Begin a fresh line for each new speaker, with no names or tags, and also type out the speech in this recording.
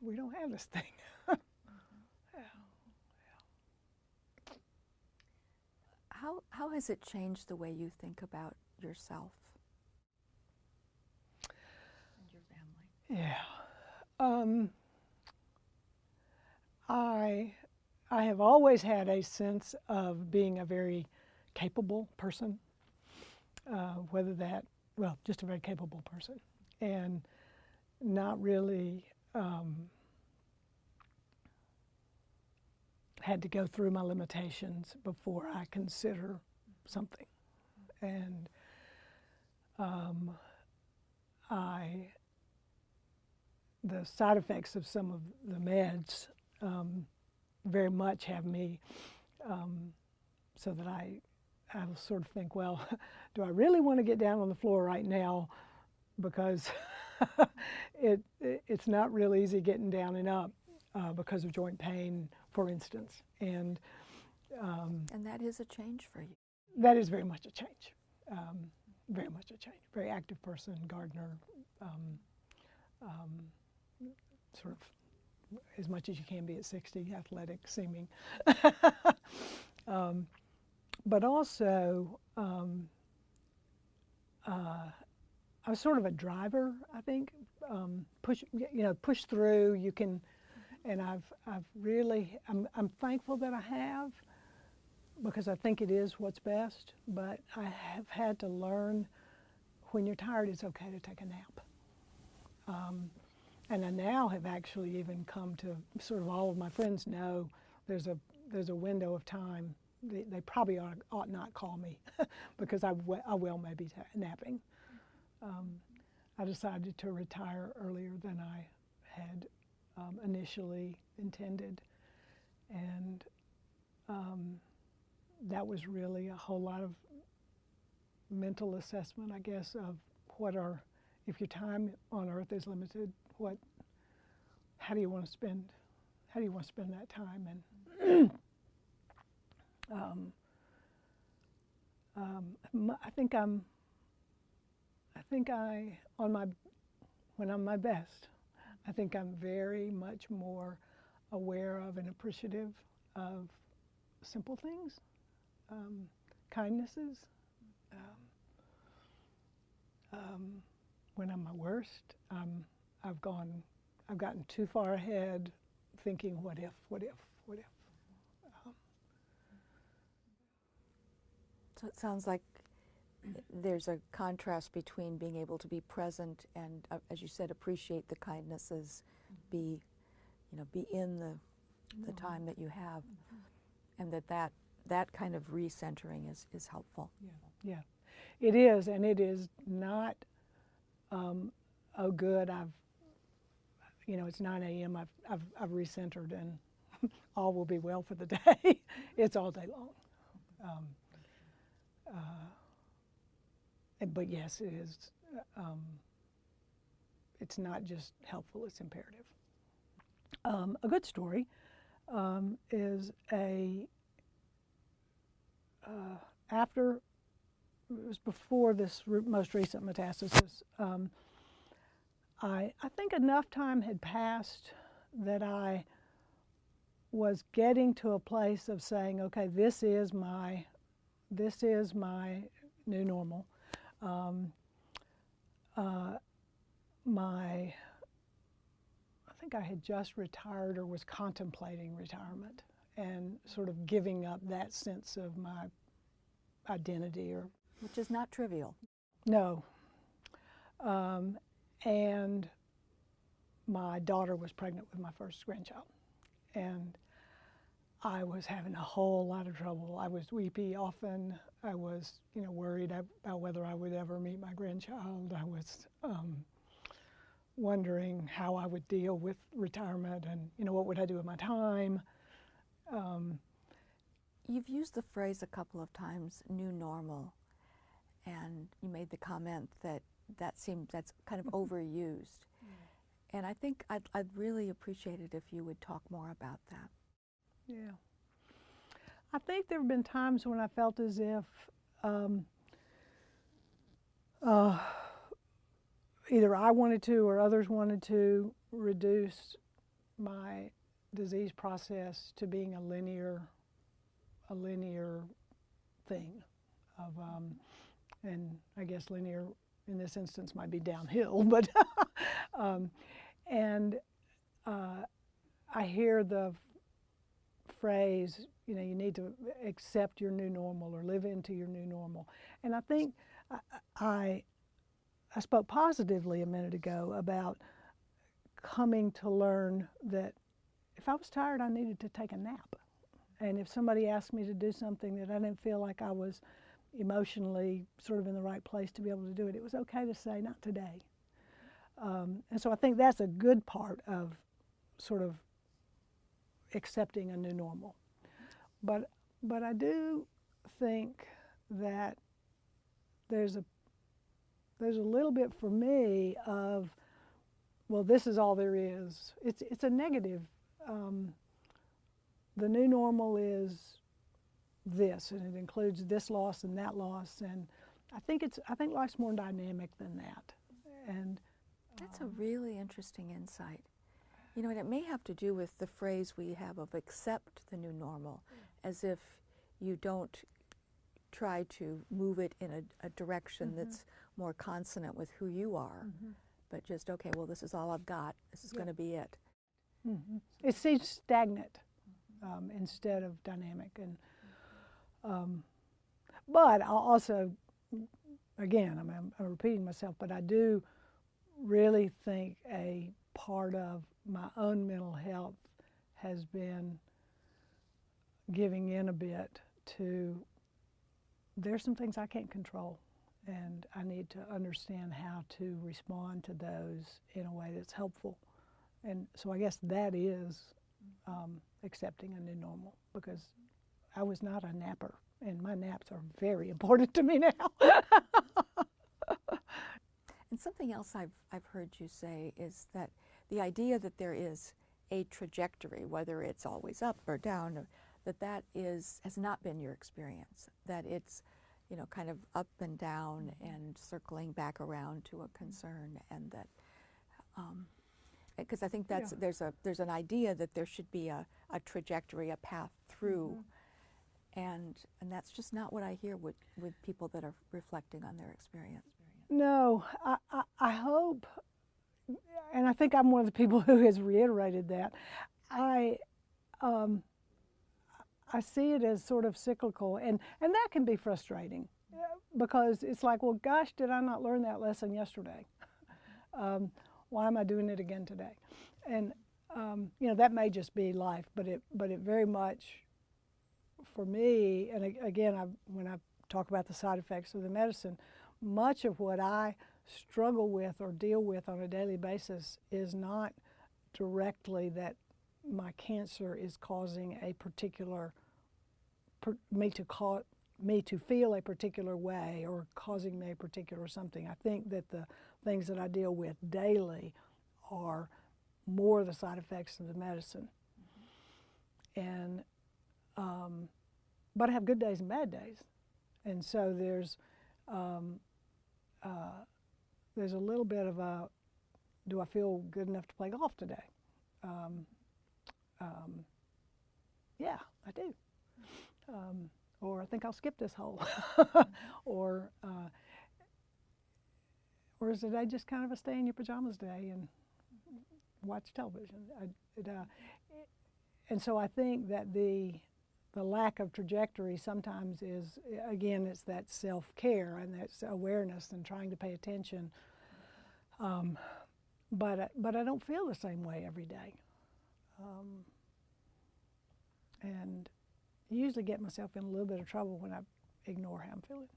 we don't have this thing. Yeah.
How has it changed the way you think about yourself and your family?
Yeah. I have always had a sense of being a very capable person, just a very capable person, and not really had to go through my limitations before I consider something. And the side effects of some of the meds very much have me so that I will sort of think, well, do I really want to get down on the floor right now? Because it's not real easy getting down and up because of joint pain, for instance. And
that is a change for you.
That is very much a change. Very much a change. Very active person, gardener, sort of as much as you can be at 60, athletic seeming. But also, I was sort of a driver, I think. Push through. You can, and I'm thankful that I have, because I think it is what's best. But I have had to learn, when you're tired, it's okay to take a nap. And I now have actually even come to, sort of all of my friends know there's a window of time. They probably ought not call me because I will maybe napping. I decided to retire earlier than I had initially intended, and that was really a whole lot of mental assessment, I guess, of if your time on Earth is limited, how do you want to spend that time? And when I'm my best, I think I'm very much more aware of and appreciative of simple things, kindnesses. When I'm my worst, I've gotten too far ahead, thinking, what if?
So it sounds like there's a contrast between being able to be present and, as you said, appreciate the kindnesses, be in the time that you have, and that kind of recentering is helpful.
Yeah, it is, and it is not. Oh, good! It's 9 a.m. I've recentered, and all will be well for the day. It's all day long. But yes, it is. It's not just helpful; it's imperative. A good story is after. It was before this most recent metastasis. I think enough time had passed that I was getting to a place of saying, okay, this is my new normal. I think I had just retired or was contemplating retirement and sort of giving up that sense of my identity,
which is not trivial.
No. And my daughter was pregnant with my first grandchild, and I was having a whole lot of trouble. I was weepy often. I was, worried about whether I would ever meet my grandchild. I was wondering how I would deal with retirement, and what would I do with my time.
You've used the phrase a couple of times, new normal, and you made the comment that's kind of overused. And I think I'd really appreciate it if you would talk more about that.
Yeah. I think there have been times when I felt as if either I wanted to or others wanted to reduce my disease process to being a linear thing of, and I guess linear in this instance might be downhill, but and I hear the phrase, you know, you need to accept your new normal or live into your new normal. And I think I spoke positively a minute ago about coming to learn that if I was tired, I needed to take a nap. And if somebody asked me to do something that I didn't feel like I was emotionally sort of in the right place to be able to do it, it was okay to say, not today. And so I think that's a good part of sort of accepting a new normal. But I do think that there's a little bit for me of, well, this is all there is. It's a negative. The new normal is this, and it includes this loss and that loss, and I think life's more dynamic than that. And
that's a really interesting insight. You know, and it may have to do with the phrase we have of accept the new normal, as if you don't try to move it in a direction that's more consonant with who you are, but just, okay, well, this is all I've got. This is going to be it.
It seems stagnant instead of dynamic. And but I'll also, again, I'm repeating myself, but I do really think a part of my own mental health has been giving in a bit to, there's some things I can't control, and I need to understand how to respond to those in a way that's helpful. And so I guess that is accepting a new normal, because I was not a napper, and my naps are very important to me now.
And something else I've heard you say is that the idea that there is a trajectory, whether it's always up or down, or that has not been your experience, that it's, you know, kind of up and down and circling back around to a concern, and that, because I think that's, there's an idea that there should be a trajectory, a path through, and that's just not what I hear with people that are reflecting on their experience.
No, I hope, and I think I'm one of the people who has reiterated that. I see it as sort of cyclical, and that can be frustrating, because it's like, well, gosh, did I not learn that lesson yesterday? Why am I doing it again today? And you know, that may just be life, but it very much, for me, and again, when I talk about the side effects of the medicine, much of what I struggle with or deal with on a daily basis is not directly that my cancer is causing a particular, me to feel a particular way or causing me a particular something. I think that the things that I deal with daily are more the side effects of the medicine. And but I have good days and bad days, and so there's a little bit of a, do I feel good enough to play golf today? Yeah, I do. Or I think I'll skip this hole. or is today just kind of a stay in your pajamas day and watch television? And so I think that the lack of trajectory sometimes is, again, it's that self-care and that's awareness and trying to pay attention. But I don't feel the same way every day. And I usually get myself in a little bit of trouble when I ignore how I'm feeling.